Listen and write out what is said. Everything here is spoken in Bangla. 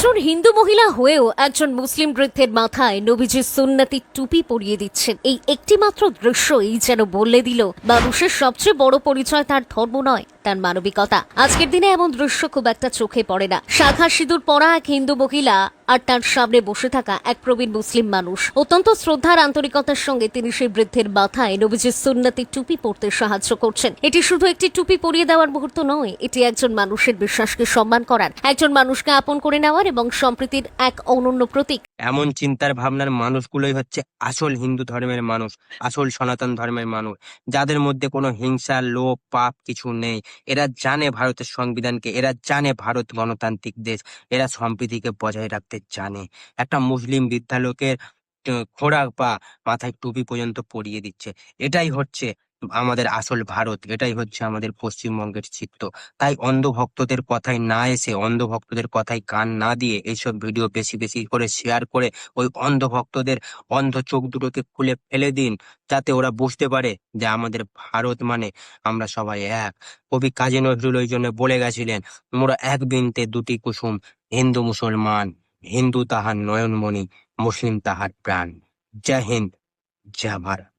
একজন হিন্দু মহিলা হয়েও একজন মুসলিম বৃদ্ধের মাথায় নবীজির সুন্নতি টুপি পরিয়ে দিচ্ছেন। এই একটিমাত্র দৃশ্যই যেন বললে দিল মানুষের সবচেয়ে বড় পরিচয় তার ধর্ম নয়, তার মানবিকতা। আজকের দিনে এমন দৃশ্য খুব একটা চোখে পড়ে না। শাখা সিঁদুর পরা এক হিন্দু মহিলা আর তার সামনে বসে থাকা এক প্রবীণ মুসলিম মানুষ। অত্যন্ত শ্রদ্ধার আন্তরিকতার সঙ্গে তিনি সেই বৃদ্ধের মাথায় নবীজির সুন্নতি টুপি পরতে সাহায্য করছেন। এটি শুধু একটি টুপি পরিয়ে দেওয়ার মুহূর্ত নয়, এটি একজন মানুষের বিশ্বাসকে সম্মান করার, একজন মানুষকে আপন করে নেওয়ার এবং সম্প্রীতির এক অনন্য প্রতীক। এমন চিন্তার ভাবনার মানুষগুলোই হচ্ছে আসল হিন্দু ধর্মের মানুষ, আসল সনাতন ধর্মের মানুষ, যাদের মধ্যে কোনো হিংসা, লোভ, পাপ কিছু নেই। এরা জানে ভারতের সংবিধানকে, এরা জানে ভারত গণতান্ত্রিক দেশ, এরা সম্প্রীতিকে বজায় রাখতে জানে। একটা মুসলিম বৃদ্ধালোকের খোড়া বা মাথায় টুপি পর্যন্ত পরিয়ে দিচ্ছে। এটাই হচ্ছে আমাদের আসল ভারত, এটাই হচ্ছে আমাদের পশ্চিমবঙ্গের চিত্র। তাই অন্ধ ভক্তদের কথায় না এসে, অন্ধ ভক্তদের কথায় কান না দিয়ে এইসব ভিডিও বেশি বেশি করে শেয়ার করে ওই অন্ধ ভক্তদের অন্ধ চোখ দুটোকে খুলে ফেলে দিন, যাতে ওরা বুঝতে পারে যে আমাদের ভারত মানে আমরা সবাই এক। কবি কাজী নজরুল ওই জন্য বলে গেছিলেন, মোরা এক বৃন্তে দুটি কুসুম, হিন্দু মুসলমান, হিন্দু তাহার নয়নমণি, মুসলিম তাহার প্রাণ। জয় হিন্দ, জয় ভারত।